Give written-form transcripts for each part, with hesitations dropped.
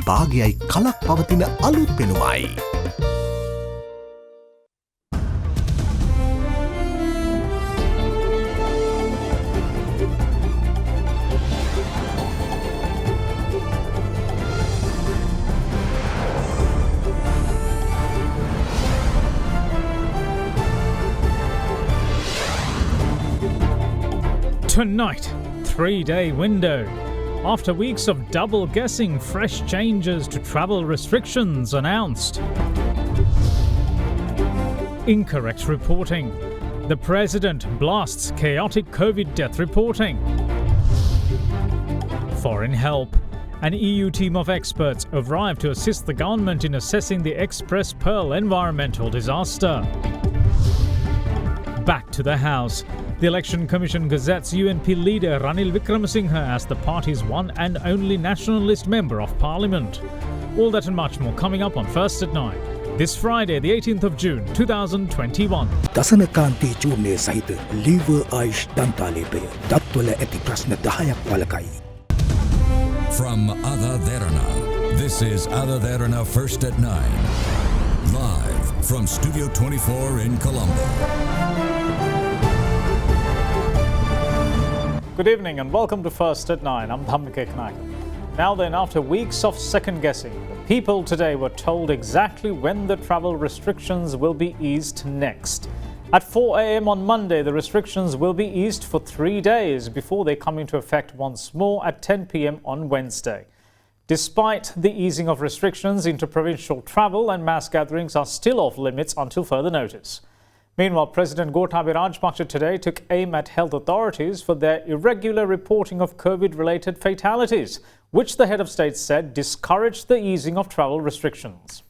භාගයයි කලක් පවතින අලුත් පෙනුමයි. Tonight, 3-day window. After weeks of double guessing, fresh changes to travel restrictions announced. Incorrect reporting. The President blasts chaotic COVID death reporting. Foreign help. An EU team of experts arrived to assist the government in assessing the Express Pearl environmental disaster. Back to the House. The Election Commission gazettes UNP leader Ranil Wickremesinghe as the party's one and only nationalist member of Parliament. All that and much more coming up on First at 9. This Friday, the 18th of June, 2021. දසනකාන්තී චූර්ණය සහිත lever ආයිෂ් දන්තාලේපය දත්වල ඇති ප්‍රශ්න 10ක් වලකයි. From AdaDerana, this is AdaDerana First at 9. Live from Studio 24 in Colombo. Good evening and welcome to First at 9. I'm Dhammika Eknaika. Now then, after weeks of second guessing, the people today were told exactly when the travel restrictions will be eased next. At 4 a.m. on Monday, the restrictions will be eased for 3 days before they come into effect once more at 10 p.m. on Wednesday. Despite the easing of restrictions, inter-provincial travel and mass gatherings are still off limits until further notice. Meanwhile, President Gotabaya Rajapaksa today took aim at health authorities for their irregular reporting of COVID-related fatalities, which the head of state said discouraged the easing of travel restrictions.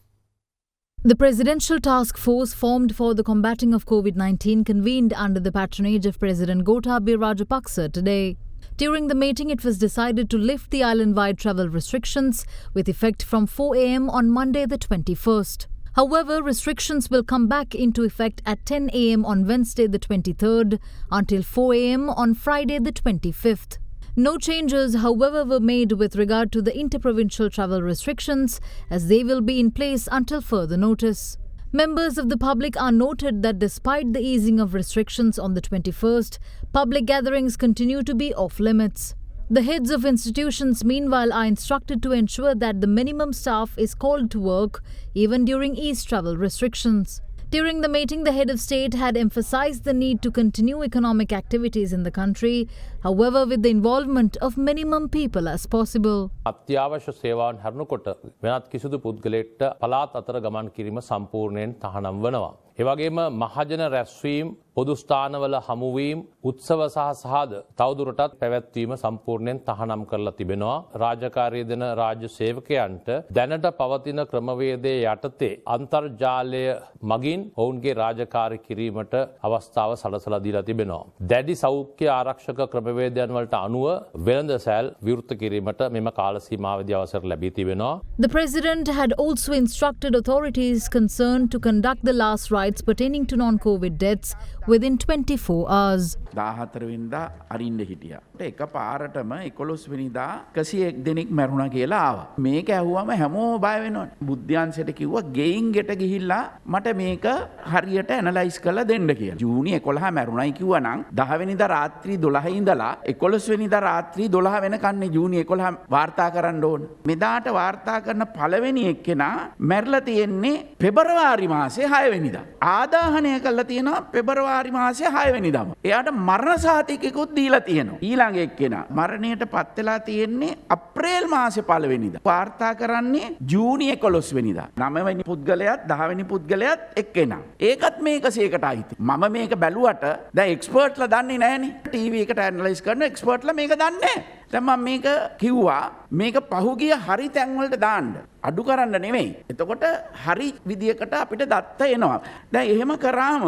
The Presidential Task Force formed for the combating of COVID-19 convened under the patronage of President Gotabaya Rajapaksa today. During the meeting, it was decided to lift the island-wide travel restrictions with effect from 4 a.m. on Monday the 21st. However, restrictions will come back into effect at 10 a.m. on Wednesday the 23rd until 4 a.m. on Friday the 25th. No changes, however, were made with regard to the inter-provincial travel restrictions as they will be in place until further notice. Members of the public are noted that despite the easing of restrictions on the 21st, public gatherings continue to be off limits. The heads of institutions, meanwhile, are instructed to ensure that the minimum staff is called to work even during eased travel restrictions. During the meeting, the head of state had emphasized the need to continue economic activities in the country, however, with the involvement of minimum people as possible. අත්‍යවශ්‍ය සේවාවන් හරනකොට වෙනත් කිසිදු පුද්ගලයෙක්ට පළාත් අතර ගමන් කිරීම සම්පූර්ණයෙන් තහනම් වෙනවා. ඒ වගේම මහජන රැස්වීම්, පොදු ස්ථානවල හමුවීම්, උත්සව සහ සහාද තවදුරටත් පැවැත්වීම සම්පූර්ණයෙන් තහනම් කරලා තිබෙනවා. රාජකාරී දෙන රාජ්‍ය සේවකයන්ට දැනට පවතින ක්‍රමවේදයේ යටතේ අන්තර්ජාලය මගින් ඔවුන්ගේ රාජකාරී කිරීමට අවස්ථාව සලසලා දීලා තිබෙනවා. දැඩි සෞඛ්‍ය ආරක්ෂක ක්‍රමවේදයන් වලට අනුව වෙළඳසැල් විවෘත කිරීමට මෙම කාල සීමාවේදී අවසර ලැබී තිබෙනවා. The President had also instructed authorities concerned to conduct the last rites pertaining to non-COVID deaths within 24 hours. 14 වෙනිදා අරින්න හිටියා. එක පාරටම 11 වෙනිදා 101 දෙනෙක් මැරුණා කියලා ආවා. මේක ඇහුවම හැමෝම බය වෙනවනේ. බුද්ධාංශයට කිව්වා ගෙයින් ගෙට ගිහිල්ලා මට මේක හරියට ඇනලයිස් කරලා දෙන්න කියලා. ජූනි 11 මැරුණයි කිව්වා නම් 10 වෙනිදා රාත්‍රී 12 ඉඳලා 11 වෙනිදා රාත්‍රී 12 වෙනකන් ජූනි 11 වාර්තා කරන්න ඕන. මෙදාට වාර්තා කරන පළවෙනි එක්කෙනා මැරලා තියෙන්නේ පෙබරවාරි මාසේ 6 වෙනිදා. ආදාහනය කළා තියෙනවා පෙබරවාරි මාසේ 6 වෙනිදාම. එයාට මරණ සහතිකයකුත් දීලා තියෙනවා. ඊළඟ එක්කෙනා මරණයට පත් වෙලා තියෙන්නේ අප්‍රේල් මාසේ 1 වෙනිදා. වාර්තා කරන්නේ ජූනි 11 වෙනිදා. 9 වෙනි පුද්ගලයාත් 10 වෙනි පුද්ගලයාත් එක්කෙනා. ඒකත් මේකසේකට අයිති. මම මේක බැලුවට දැන් එක්ස්පර්ට්ලා දන්නේ නැහනේ. ටීවී එකට ඇනලයිස් කරන එක්ස්පර්ට්ලා මේක දන්නේ නැහැ. දැන් මම මේක කිව්වා මේක පහුගිය හරි තැන් වලට දාන්න. අඩු කරන්න නෙමෙයි. එතකොට හරි විදියකට අපිට දත්ත එනවා. දැන් එහෙම කරාම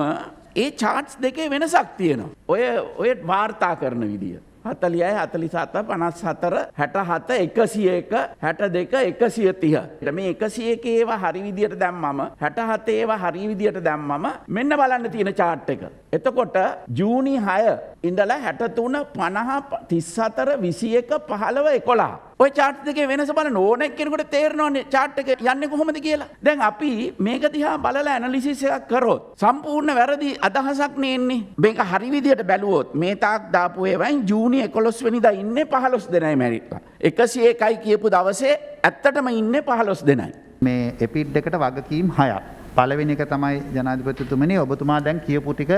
ඒ charts දෙකේ වෙනසක් තියෙනවා. ඔය වාර්තා කරන විදිය. 40යි 47 54 67 101 62 130. මේ 101 ඒවා හරි විදියට දැම්මම 67 ඒවා හරි විදියට දැම්මම මෙන්න බලන්න තියෙන chart එක. එතකොට ජූනි 6 ඉඳලා 63 50 34 21 15 11 ඔය චාට් එකේ වෙනස බලන්න ඕන එක්කෙනෙකුට තේරෙනවනේ චාට් එක යන්නේ කොහොමද කියලා. දැන් අපි මේක දිහා බලලා ඇනලිසිස් එකක් කරොත් සම්පූර්ණ වැරදි අදහසක් නේ එන්නේ. මේක හරි විදියට බැලුවොත් මේ තාක් දාපු ඒවායින් ජූනි 11 වෙනිදා ඉන්නේ 15 දෙනයි මැරිලා. 101යි කියපු දවසේ ඇත්තටම ඉන්නේ 15 දෙනයි. මේ එපිඩ් එකට වගකීම් 6ක්. පළවෙනි එක තමයි ජනාධිපතිතුමනි ඔබතුමා දැන් කියපු ටික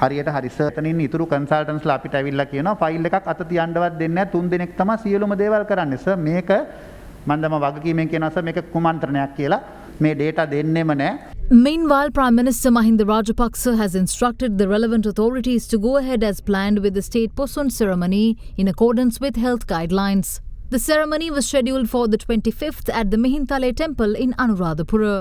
හරියට හරිසතනින් ඉතුරු කන්සල්ටන්ට්ස්ලා අපිට ඇවිල්ලා කියනවා ෆයිල් එකක් අත තියන්නවත් දෙන්නේ නැහැ 3 දිනක් තමයි සියලුම දේවල් කරන්නේ සර් මේක මම දැන් වගකීමෙන් කියනවා සර් මේක කුමන්ත්‍රණයක් කියලා මේ ඩේටා දෙන්නෙම නැහැ. Meanwhile, Prime Minister Mahinda Rajapaksa has instructed the relevant authorities to go ahead as planned with the state Posun ceremony in accordance with health guidelines. The ceremony was scheduled for the 25th at the Mihintale temple in Anuradhapura.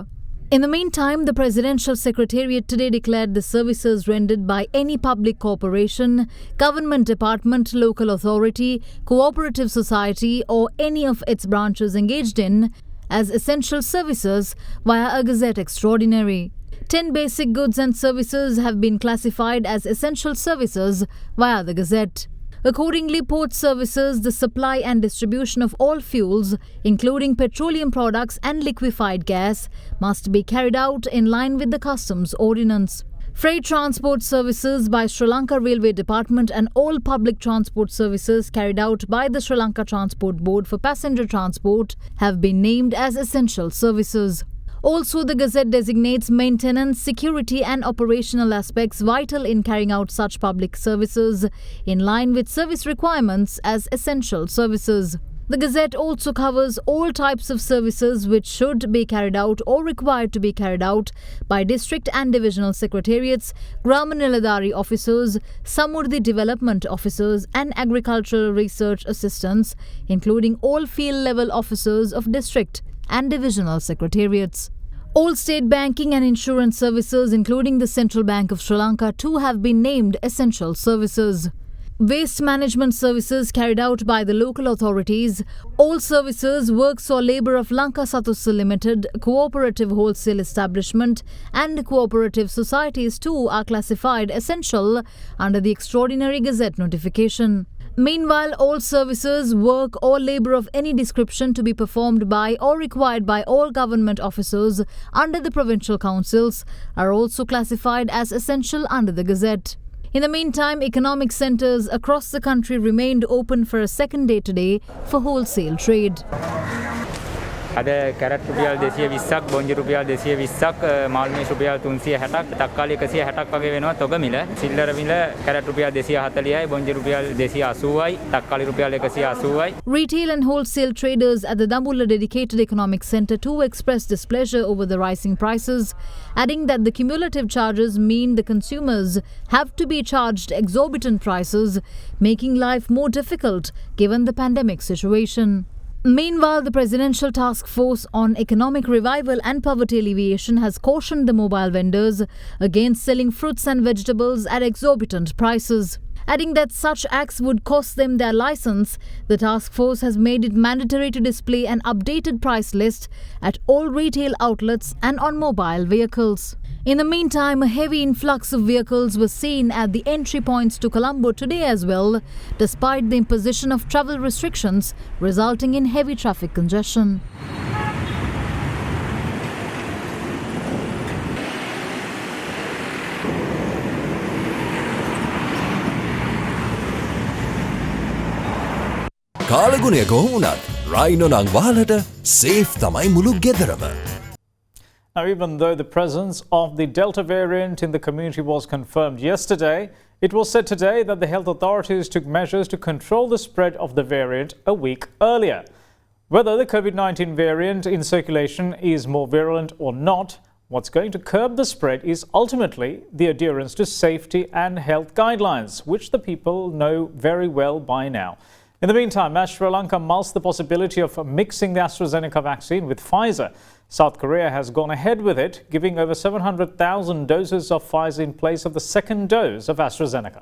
In the meantime, the Presidential Secretariat today declared the services rendered by any public corporation, government department, local authority, cooperative society or any of its branches engaged in as essential services via a Gazette Extraordinary. 10 basic goods and services have been classified as essential services via the Gazette. Accordingly, port services, the supply and distribution of all fuels, including petroleum products and liquefied gas, must be carried out in line with the Customs Ordinance. Freight transport services by Sri Lanka Railway Department and all public transport services carried out by the Sri Lanka Transport Board for passenger transport have been named as essential services. Also, the Gazette designates maintenance, security and operational aspects vital in carrying out such public services in line with service requirements as essential services. The Gazette also covers all types of services which should be carried out or required to be carried out by district and divisional secretariats, Grama Niladhari officers, Samurdhi development officers and agricultural research assistants, including all field level officers of district and divisional secretariats. All state banking and insurance services, including the Central Bank of Sri Lanka, too have been named essential services. Waste management services carried out by the local authorities, all services, works or labour of Lanka Sathussu Limited, cooperative wholesale establishment and cooperative societies too are classified essential under the Extraordinary Gazette notification. Meanwhile, all services, work or labour of any description to be performed by or required by all government officers under the provincial councils are also classified as essential under the Gazette. In the meantime, economic centres across the country remained open for a second day today for wholesale trade. අද carrot රුපියල් 220ක් බොන්ජි රුපියල් 220ක් මාල්මේස් රුපියල් 360ක් තක්කාලි 160ක් වගේ වෙනවා තොග මිල සිල්ලර මිල carrot රුපියල් 240යි බොන්ජි රුපියල් 280යි තක්කාලි රුපියල් 180යි. Retail and wholesale traders at the Dambulla Dedicated Economic Centre too expressed displeasure over the rising prices, adding that the cumulative charges mean the consumers have to be charged exorbitant prices, making life more difficult given the pandemic situation. Meanwhile, the Presidential Task Force on Economic Revival and Poverty Alleviation has cautioned the mobile vendors against selling fruits and vegetables at exorbitant prices. Adding that such acts would cost them their license, the task force has made it mandatory to display an updated price list at all retail outlets and on mobile vehicles. In the meantime, a heavy influx of vehicles was seen at the entry points to Colombo today as well, despite the imposition of travel restrictions, resulting in heavy traffic congestion. කාලගුණය කොහොමුණත් රයිනෝ නං වාලට safe තමයි මුළු ගෙදරම. Now, even though the presence of the Delta variant in the community was confirmed yesterday, it was said today that the health authorities took measures to control the spread of the variant a week earlier. Whether the COVID-19 variant in circulation is more virulent or not, what's going to curb the spread is ultimately the adherence to safety and health guidelines, which the people know very well by now. In the meantime, as Sri Lanka mulls the possibility of mixing the AstraZeneca vaccine with Pfizer, South Korea has gone ahead with it, giving over 700,000 doses of Pfizer in place of the second dose of AstraZeneca.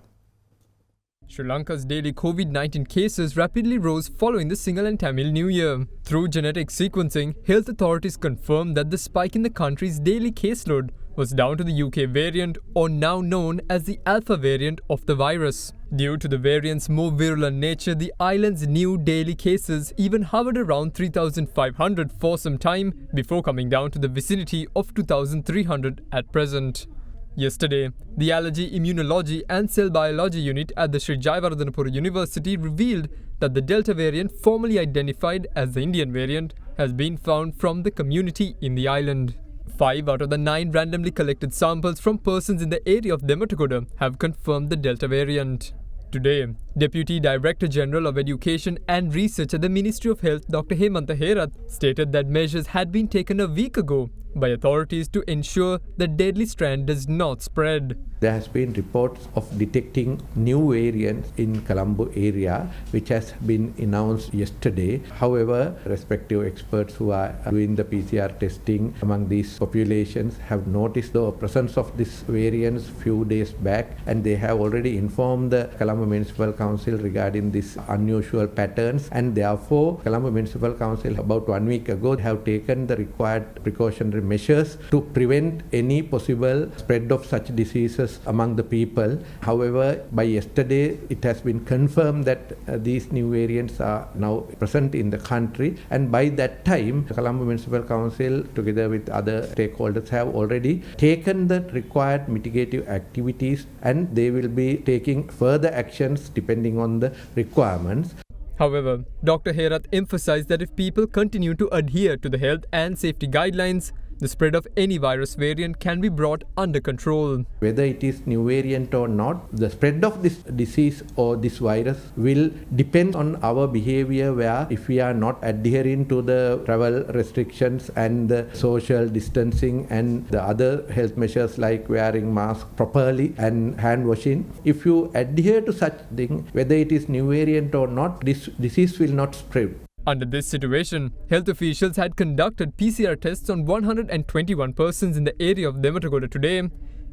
Sri Lanka's daily COVID-19 cases rapidly rose following the Sinhala and Tamil New Year. Through genetic sequencing, health authorities confirmed that the spike in the country's daily caseload was down to the UK variant, or now known as the Alpha variant of the virus. Due to the variant's more virulent nature, the island's new daily cases even hovered around 3,500 for some time before coming down to the vicinity of 2,300 at present. Yesterday, the Allergy, Immunology and Cell Biology unit at the Sri Jayawardhanapura University revealed that the Delta variant, formerly identified as the Indian variant, has been found from the community in the island. 5 out of the 9 randomly collected samples from persons in the area of Dematgoda have confirmed the Delta variant. Today, Deputy Director General of Education and Research at the Ministry of Health, Dr. Hemantha Herath, stated that measures had been taken a week ago by authorities to ensure the deadly strand does not spread. There has been reports of detecting new variants in Colombo area, which has been announced yesterday. However, respective experts who are doing the PCR testing among these populations have noticed the presence of these variants few days back, and they have already informed the Colombo Municipal Council regarding these unusual patterns, and therefore Colombo Municipal Council about 1 week ago have taken the required precautionary measures to prevent any possible spread of such diseases among the people. However, by yesterday it has been confirmed that these new variants are now present in the country, and by that time the Colombo Municipal Council together with other stakeholders have already taken the required mitigative activities, and they will be taking further actions depending on the requirements. However, Dr. Herath emphasized that if people continue to adhere to the health and safety guidelines, the spread of any virus variant can be brought under control. Whether it is new variant or not, the spread of this disease or this virus will depend on our behavior, where if we are not adhering to the travel restrictions and the social distancing and the other health measures like wearing masks properly and hand washing, if you adhere to such thing, whether it is new variant or not, this disease will not spread. Under this situation, health officials had conducted PCR tests on 121 persons in the area of Dematgoda today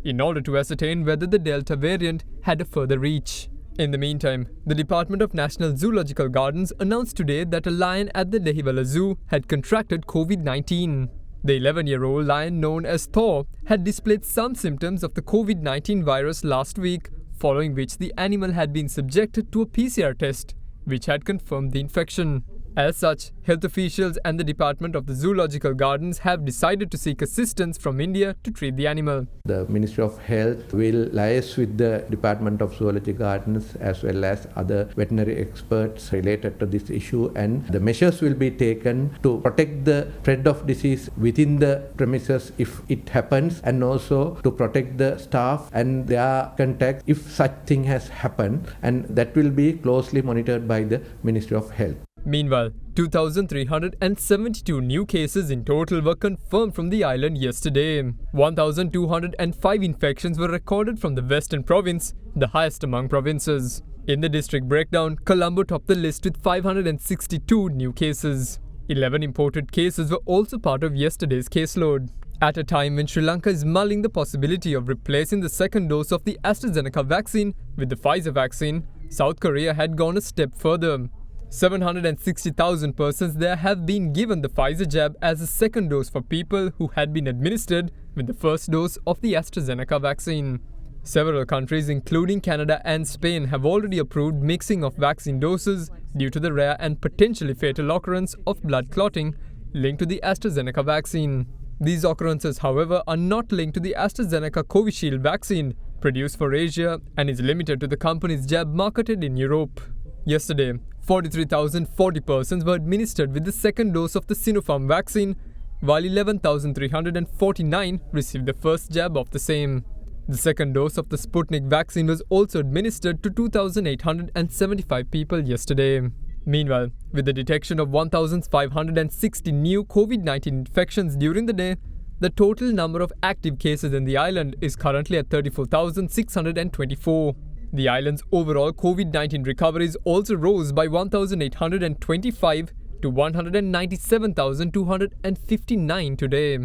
in order to ascertain whether the Delta variant had a further reach. In the meantime, the Department of National Zoological Gardens announced today that a lion at the Dehiwala Zoo had contracted COVID-19. The 11-year-old lion known as Thor had displayed some symptoms of the COVID-19 virus last week, following which the animal had been subjected to a PCR test, which had confirmed the infection. As such, health officials and the Department of the Zoological Gardens have decided to seek assistance from India to treat the animal. The Ministry of Health will liaise with the Department of Zoology Gardens as well as other veterinary experts related to this issue, and the measures will be taken to protect the spread of disease within the premises if it happens, and also to protect the staff and their contact if such thing has happened, and that will be closely monitored by the Ministry of Health. Meanwhile, 2,372 new cases in total were confirmed from the island yesterday. 1,205 infections were recorded from the Western Province, the highest among provinces. In the district breakdown, Colombo topped the list with 562 new cases. 11 imported cases were also part of yesterday's caseload. At a time when Sri Lanka is mulling the possibility of replacing the second dose of the AstraZeneca vaccine with the Pfizer vaccine, South Korea had gone a step further. 760,000 persons there have been given the Pfizer jab as a second dose for people who had been administered with the first dose of the AstraZeneca vaccine. Several countries, including Canada and Spain, have already approved mixing of vaccine doses due to the rare and potentially fatal occurrence of blood clotting linked to the AstraZeneca vaccine. These occurrences, however, are not linked to the AstraZeneca Covishield vaccine, produced for Asia, and is limited to the company's jab marketed in Europe. Yesterday, 43,040 persons were administered with the second dose of the Sinopharm vaccine, while 11,349 received the first jab of the same. The second dose of the Sputnik vaccine was also administered to 2,875 people yesterday. Meanwhile, with the detection of 1,560 new COVID-19 infections during the day, the total number of active cases in the island is currently at 34,624. The island's overall COVID-19 recoveries also rose by 1,825 to 197,259 today.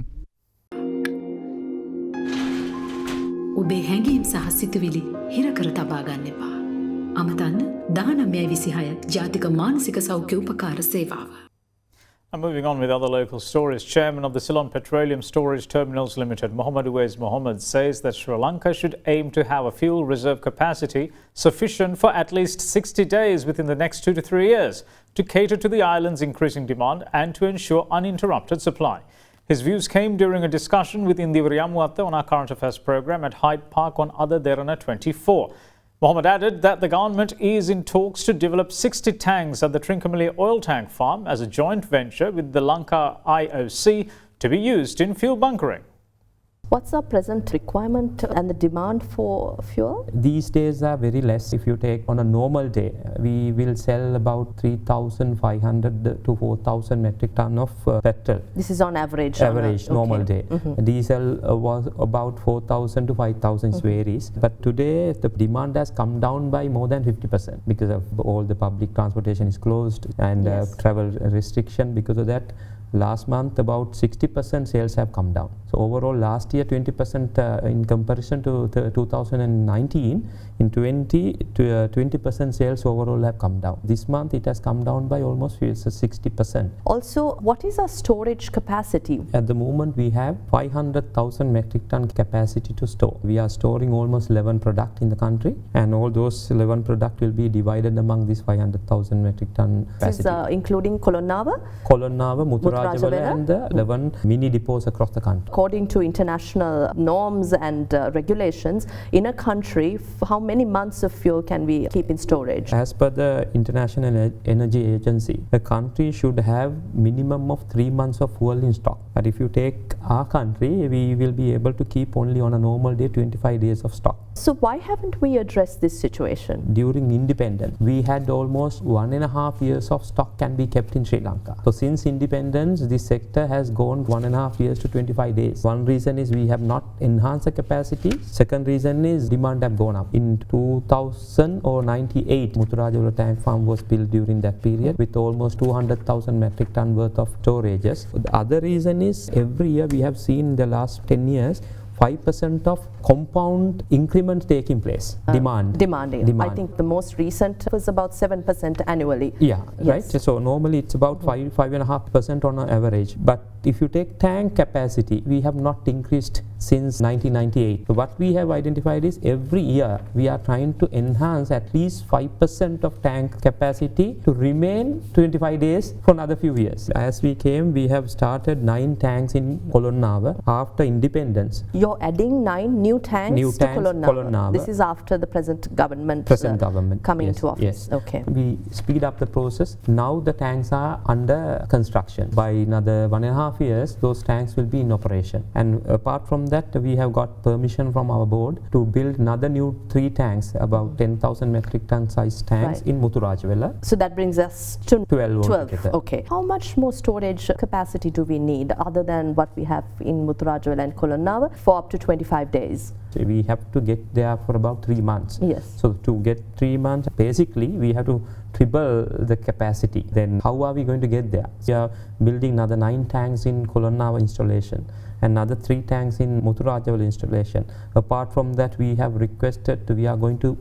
ඔබේ හැඟීම් සහ සිතුවිලි හිර කර තබා ගන්න එපා. අමතන්න 1926 ජාතික මානසික සෞඛ්‍ය උපකාර සේවාව. And moving on with other local stories, Chairman of the Ceylon Petroleum Storage Terminals Limited, Mohammad Uwais Mohammed, says that Sri Lanka should aim to have a fuel reserve capacity sufficient for at least 60 days within the next 2 to 3 years to cater to the island's increasing demand and to ensure uninterrupted supply. His views came during a discussion with Indi Vriyamuatta on our current affairs program at Hyde Park on AdaDerana 24. Mohammed added that the government is in talks to develop 60 tanks at the Trincomalee oil tank farm as a joint venture with the Lanka IOC to be used in fuel bunkering. What's our present requirement and the demand for fuel? These days are very less. If you take on a normal day, we will sell about 3,500 to 4,000 metric ton of petrol. This is on average? Average, normal day. Diesel was about 4,000 to 5,000, varies. But today the demand has come down by more than 50% because of all the public transportation is closed and travel restriction. Because of that, last month about 60% sales have come down. So overall last year 20% in comparison to 2019, in 20% sales overall have come down. This month it has come down by almost 60%. Also, what is our storage capacity? At the moment we have 500,000 metric ton capacity to store. We are storing almost 11 products in the country, and all those 11 products will be divided among this 500,000 metric ton capacity. This is including Kolonnava? Kolonnava, Muthurajawala and the 11 mini depots across the country. According to international norms and regulations, in a country, how many months of fuel can we keep in storage? As per the International Energy Agency, a country should have minimum of 3 months of fuel in stock. But if you take our country, we will be able to keep only on a normal day 25 days of stock. So why haven't we addressed this situation? During independence, we had almost 1.5 years of stock can be kept in Sri Lanka. So since independence, this sector has gone 1.5 years to 25 days. One reason is we have not enhanced the capacity. Second reason is demand have gone up. In 2098, Muthurajawala tank farm was built during that period with almost 200,000 metric ton worth of storages. The other reason is every year we have seen in the last 10 years 5% of compound increments taking place. Demand. I think the most recent was about 7% annually. Yeah, right. So normally it's about 5.5% on an average. But if you take tank capacity, we have not increased since 1998. So what we have identified is every year we are trying to enhance at least 5% of tank capacity to remain 25 days for another few years. As we came, we have started 9 tanks in Kolonnava after independence. You're adding 9 new tanks to Kolonnava. This is after the present government coming into office. Yes. Okay. We speed up the process. Now the tanks are under construction. By another 1.5 years, those tanks will be in operation. And apart from that, we have got permission from our board to build another new 3 tanks, about 10,000 metric ton size tanks in Muthurajawala. So that brings us to 12. Okay. How much more storage capacity do we need other than what we have in Muthurajawala and Kolonnava for up to 25 days? So we have to get there for about 3 months. Yes. So to get 3 months, basically we have to triple the capacity. Then how are we going to get there? We are building another 9 tanks in Kolonnava installation, another 3 tanks in Muthurajawala installation. Apart from that, we have requested, we are going to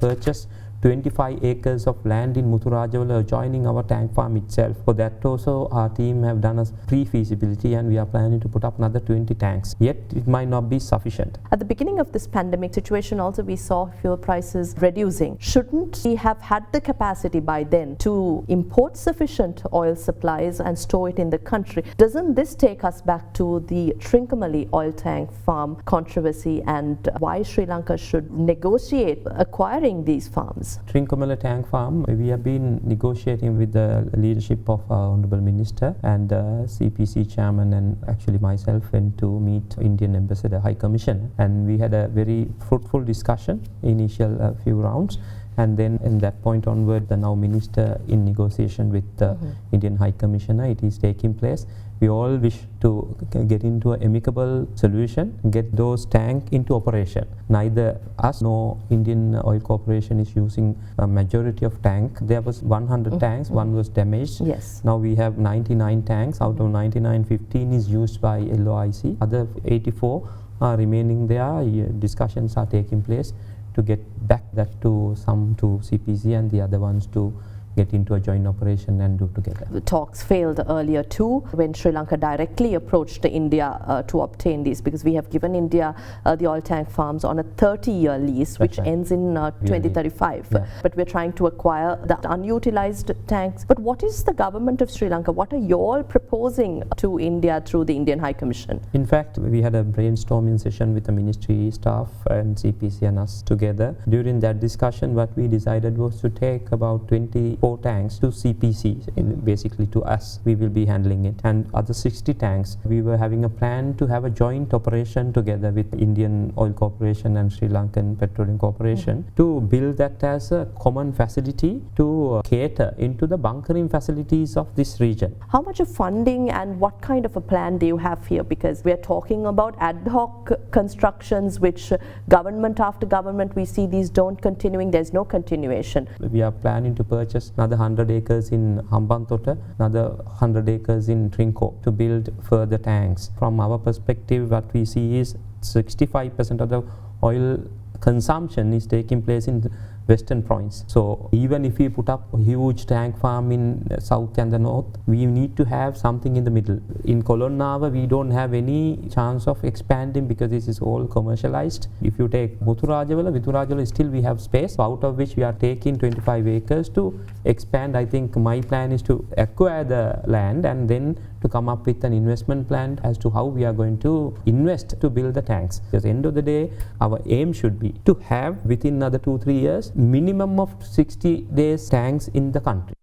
purchase 25 acres of land in Muthurajawala adjoining our tank farm itself. For that also our team have done a pre-feasibility and we are planning to put up another 20 tanks. Yet it might not be sufficient. At the beginning of this pandemic situation also we saw fuel prices reducing. Shouldn't we have had the capacity by then to import sufficient oil supplies and store it in the country? Doesn't this take us back to the Trincomalee oil tank farm controversy and why Sri Lanka should negotiate acquiring these farms? Trincomalee tank farm, we have been negotiating with the leadership of our Honourable Minister and CPC chairman, and actually myself went to meet Indian Ambassador High Commissioner, and we had a very fruitful discussion, initial few rounds, and then in that point onward the now Minister in negotiation with the Indian High Commissioner, it is taking place. We all wish to get into an amicable solution, get those tanks into operation. Neither us nor Indian Oil Corporation is using a majority of tank. There was 100 tanks, one was damaged. Yes. Now we have 99 tanks. Out of 99, 15 is used by LOIC. Other 84 are remaining there. Discussions are taking place to get back that to some to CPC and the other ones to get into a joint operation and do together. The talks failed earlier too, when Sri Lanka directly approached India to obtain these, because we have given India the oil tank farms on a 30-year lease, which ends in 2035. Yeah. But we're trying to acquire the unutilized tanks. But what is the government of Sri Lanka? What are you all proposing to India through the Indian High Commission? In fact, we had a brainstorming session with the ministry staff and CPC and us together. During that discussion, what we decided was to take about 24 tanks to CPC, basically to us. We will be handling it. And other 60 tanks, we were having a plan to have a joint operation together with Indian Oil Corporation and Sri Lankan Petroleum Corporation to build that as a common facility to cater into the bunkering facilities of this region. How much of funding and what kind of a plan do you have here? Because we are talking about ad hoc constructions, which government after government, we see these don't continuing, there's no continuation. We are planning to purchase another 100 acres in Hambantota, another 100 acres in Trinco to build further tanks. From our perspective, what we see is 65% of the oil consumption is taking place in the western province. So even if we put up a huge tank farm in south and the north, we need to have something in the middle. In Kolonnava, we don't have any chance of expanding because this is all commercialized. If you take Viturajavala still we have space, out of which we are taking 25 acres to expand. I think my plan is to acquire the land and then to come up with an investment plan as to how we are going to invest to build the tanks. Because at the end of the day, our aim should be to have within another 2-3 years minimum of 60 days tanks in the country.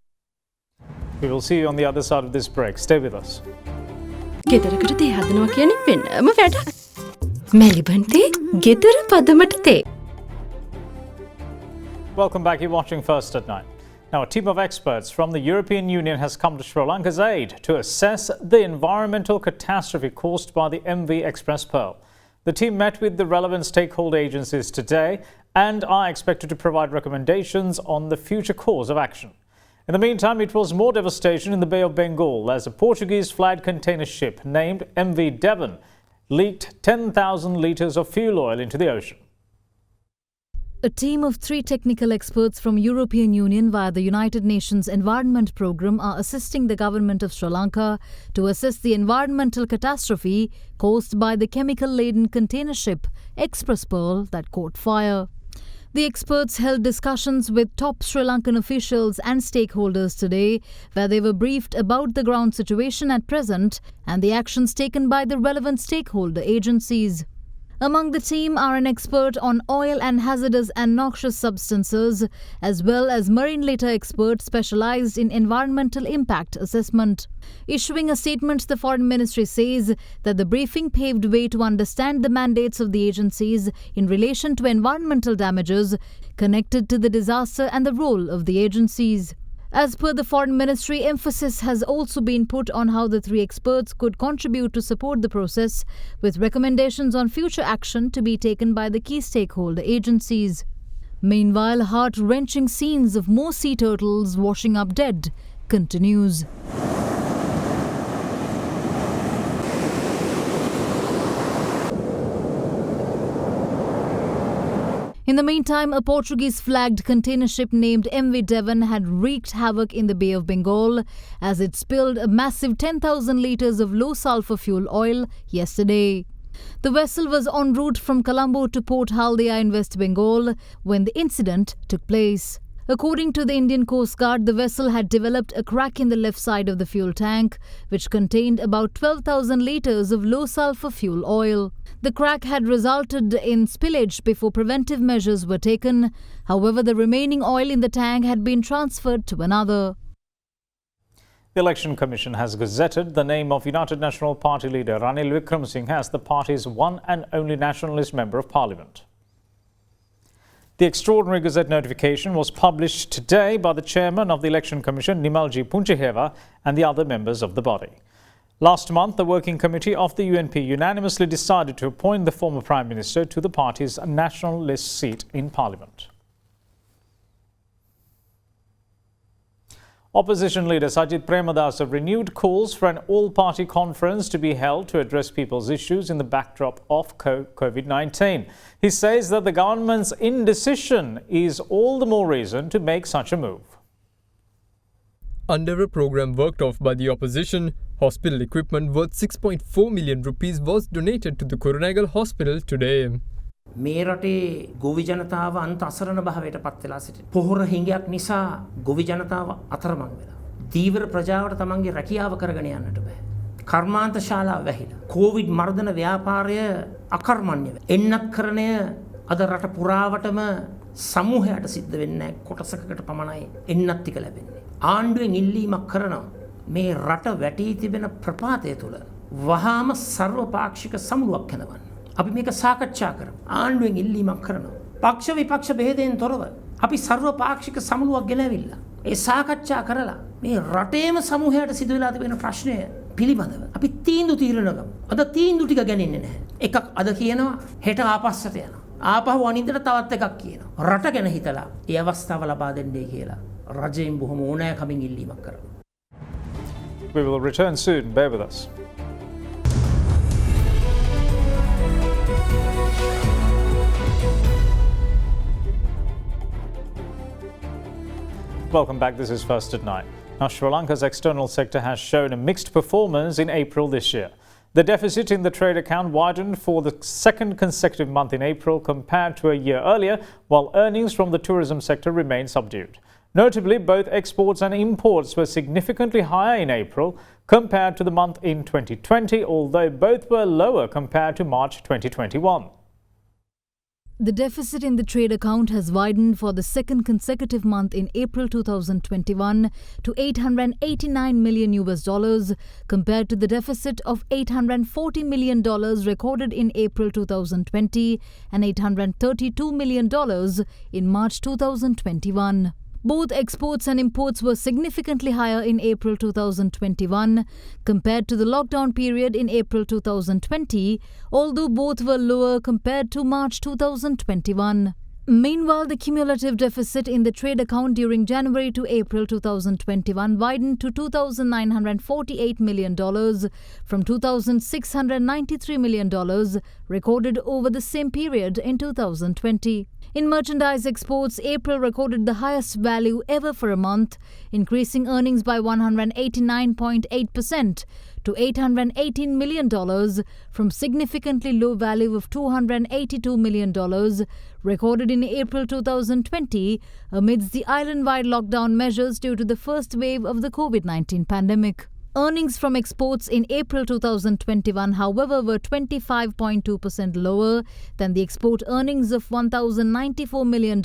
We will see you on the other side of this break. Stay with us. ගෙදරකට තේ හදනවා කියන්නේ වෙනම වැඩක්. මැලිබන් තේ ගෙදර පදමට තේ. Welcome back. You're watching First at 9. Now, a team of experts from the European Union has come to Sri Lanka's aid to assess the environmental catastrophe caused by the MV Express Pearl. The team met with the relevant stakeholder agencies today and are expected to provide recommendations on the future course of action. In the meantime, it was more devastation in the Bay of Bengal as a Portuguese-flagged container ship named MV Devon leaked 10,000 litres of fuel oil into the ocean. A team of 3 technical experts from European Union via the United Nations Environment Programme are assisting the government of Sri Lanka to assess the environmental catastrophe caused by the chemical-laden container ship Express Pearl that caught fire. The experts held discussions with top Sri Lankan officials and stakeholders today, where they were briefed about the ground situation at present and the actions taken by the relevant stakeholder agencies. Among the team are an expert on oil and hazardous and noxious substances, as well as marine litter expert specialized in environmental impact assessment. Issuing a statement, the Foreign Ministry says that the briefing paved way to understand the mandates of the agencies in relation to environmental damages connected to the disaster and the role of the agencies. As per the Foreign Ministry, emphasis has also been put on how the 3 experts could contribute to support the process, with recommendations on future action to be taken by the key stakeholder agencies. Meanwhile, heart-wrenching scenes of more sea turtles washing up dead continues. In the meantime, a Portuguese-flagged container ship named MV Devon had wreaked havoc in the Bay of Bengal as it spilled a massive 10,000 litres of low-sulphur fuel oil yesterday. The vessel was en route from Colombo to Port Haldia in West Bengal when the incident took place. According to the Indian Coast Guard, the vessel had developed a crack in the left side of the fuel tank, which contained about 12,000 litres of low-sulphur fuel oil. The crack had resulted in spillage before preventive measures were taken. However, the remaining oil in the tank had been transferred to another. The Election Commission has gazetted the name of United National Party leader Ranil Wickremesinghe as the party's one and only nationalist member of parliament. The extraordinary gazette notification was published today by the chairman of the Election Commission, Nimalji Punchiheva, and the other members of the body. Last month, the working committee of the UNP unanimously decided to appoint the former Prime Minister to the party's national list seat in Parliament. Opposition leader Sajid Premadasa renewed calls for an all-party conference to be held to address people's issues in the backdrop of COVID-19. He says that the government's indecision is all the more reason to make such a move. Under a program worked off by the opposition, hospital equipment worth 6.4 million rupees was donated to the Kurunegala hospital today. මේ රටේ ගොවි ජනතාව අන්ත අසරණ භාවයට පත් වෙලා සිටින. පොහොර හිඟයක් නිසා ගොවි ජනතාව අතරමං වෙලා. දීවර ප්‍රජාවට තමන්ගේ රැකියාව කරගෙන යන්නට බෑ. කර්මාන්ත ශාලා වැහිලා. කොවිඩ් මර්ධන ව්‍යාපාරය අකර්මණ්‍ය වෙලා. එන්නත්කරණය අද රට පුරාවටම සමූහයට සිද්ධ වෙන්නේ කොටසකට පමණයි එන්නත් ටික ලැබෙන්නේ. ආණ්ඩුවෙන් ඉල්ලීමක් කරනවා මේ රට වැටී තිබෙන ප්‍රපාතය තුළ වහාම සර්වපාක්ෂික සමුළුවක් හැදවන්න. අපි මේක සාකච්ඡා කරමු. ආණ්ඩුවෙන් ඉල්ලීමක් කරනවා. පක්ෂ විපක්ෂ බෙහෙදෙන් තොරව අපි සර්වපාක්ෂික සමුළුවක් ගෙනවිලා ඒ සාකච්ඡා කරලා මේ රටේම සමූහයට සිදු වෙලා තිබෙන ප්‍රශ්නය පිළිබඳව අපි තීන්දුව తీරන ගමු. අද තීන්දුව ටික ගන්නේ නැහැ. එකක් අද කියනවා හෙට ආපස්සට යනවා. ආපහු අනිද්දාට තවත් එකක් කියනවා. රට ගැන හිතලා ඒ අවස්ථාව ලබා දෙන්නේ කියලා රජයෙන් බොහොම ඕනෑකමින් ඉල්ලීමක් කරනවා. We will return soon. Bear with us. Welcome back. This is First at 9. Now, Sri Lanka's external sector has shown a mixed performance in April this year. The deficit in the trade account widened for the second consecutive month in April compared to a year earlier, while earnings from the tourism sector remained subdued. Notably, both exports and imports were significantly higher in April compared to the month in 2020, although both were lower compared to March 2021. The deficit in the trade account has widened for the second consecutive month in April 2021 to $889 million compared to the deficit of $840 million recorded in April 2020 and $832 million in March 2021. Both exports and imports were significantly higher in April 2021 compared to the lockdown period in April 2020, although both were lower compared to March 2021. Meanwhile, the cumulative deficit in the trade account during January to April 2021 widened to $2,948 million from $2,693 million recorded over the same period in 2020. In merchandise exports, April recorded the highest value ever for a month, increasing earnings by 189.8% to $818 million from significantly low value of $282 million recorded in April 2020 amidst the island-wide lockdown measures due to the first wave of the COVID-19 pandemic. Earnings from exports in April 2021, however, were 25.2% lower than the export earnings of $1,094 million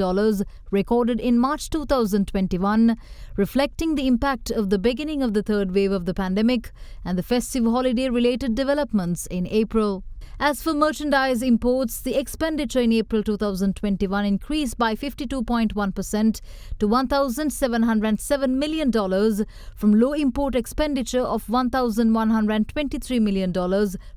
recorded in March 2021, reflecting the impact of the beginning of the third wave of the pandemic and the festive holiday-related developments in April. As for merchandise imports, the expenditure in April 2021 increased by 52.1% to $1,707 million from low import expenditure of $1,123 million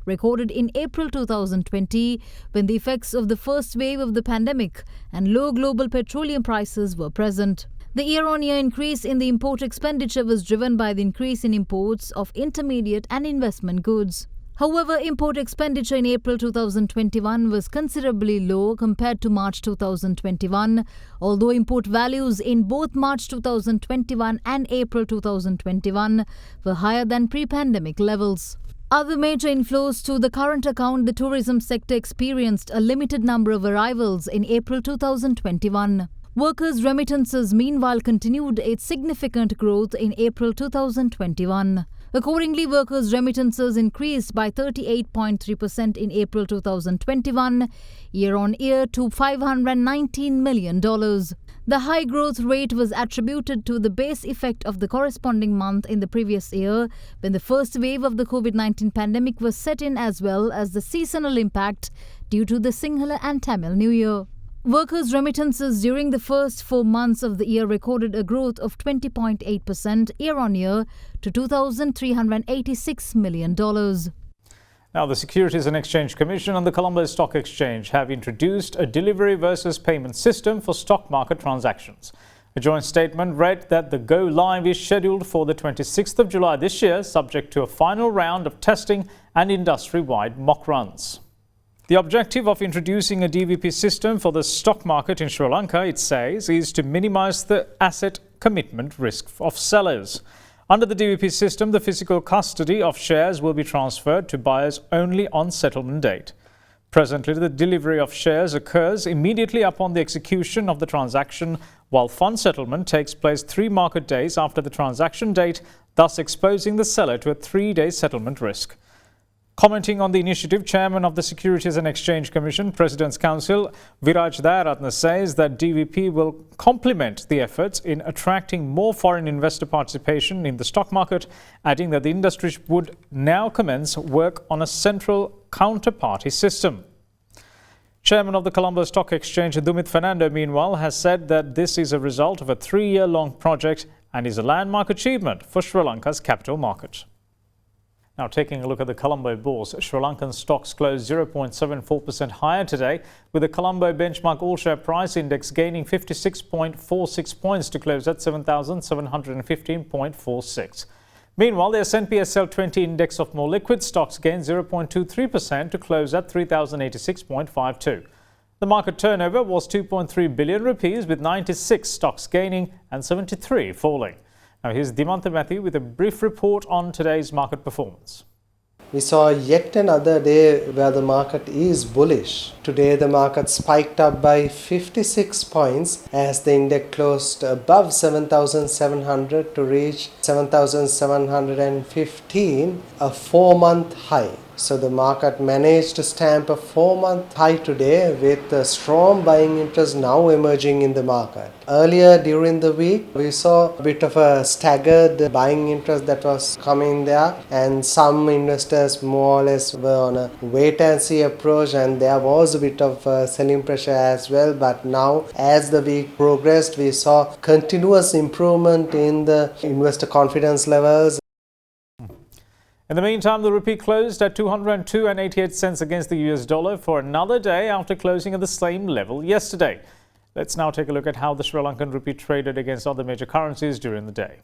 recorded in April 2020 when the effects of the first wave of the pandemic and low global petroleum prices were present. The year-on-year increase in the import expenditure was driven by the increase in imports of intermediate and investment goods. However, import expenditure in April 2021 was considerably low compared to March 2021, although import values in both March 2021 and April 2021 were higher than pre-pandemic levels. Other major inflows to the current account, the tourism sector experienced a limited number of arrivals in April 2021. Workers' remittances, meanwhile, continued its significant growth in April 2021. Accordingly, workers' remittances increased by 38.3% in April 2021, year-on-year to $519 million. The high growth rate was attributed to the base effect of the corresponding month in the previous year, when the first wave of the COVID-19 pandemic was set in, as well as the seasonal impact due to the Sinhala and Tamil New Year. Workers' remittances during the first 4 months of the year recorded a growth of 20.8% year-on-year to $2,386 million. Now, the Securities and Exchange Commission and the Colombo Stock Exchange have introduced a delivery versus payment system for stock market transactions. A joint statement read that the go-live is scheduled for the 26th of July this year, subject to a final round of testing and industry-wide mock runs. The objective of introducing a DVP system for the stock market in Sri Lanka, it says, is to minimize the asset commitment risk of sellers. Under the DVP system, the physical custody of shares will be transferred to buyers only on settlement date. Presently, the delivery of shares occurs immediately upon the execution of the transaction, while fund settlement takes place 3 market days after the transaction date, thus exposing the seller to a 3-day settlement risk. Commenting on the initiative, Chairman of the Securities and Exchange Commission, President's Council, Darana says that DVP will complement the efforts in attracting more foreign investor participation in the stock market, adding that the industry would now commence work on a central counterparty system. Chairman of the Colombo Stock Exchange, Dumit Fernando, meanwhile, has said that this is a result of a 3-year-long project and is a landmark achievement for Sri Lanka's capital market. Now, taking a look at the Colombo Bourse, Sri Lankan stocks closed 0.74% higher today, with the Colombo benchmark all-share price index gaining 56.46 points to close at 7,715.46. Meanwhile, the S&P SL20 index of more liquid stocks gained 0.23% to close at 3,086.52. The market turnover was 2.3 billion rupees, with 96 stocks gaining and 73 falling. Now, here's Dimantha Matthew with a brief report on today's market performance. We saw yet another day where the market is bullish. Today the market spiked up by 56 points as the index closed above 7,700 to reach 7,715, a 4-month high. So the market managed to stamp a 4-month high today with a strong buying interest now emerging in the market. Earlier during the week, we saw a bit of a staggered buying interest that was coming there, and some investors more or less were on a wait and see approach, and there was a bit of selling pressure as well. But now, as the week progressed, we saw continuous improvement in the investor confidence levels. In the meantime, the rupee closed at 202.88 cents against the US dollar for another day after closing at the same level yesterday. Let's now take a look at how the Sri Lankan rupee traded against other major currencies during the day.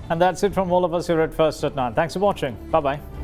And that's it from all of us here at First at 9. Thanks for watching. Bye-bye.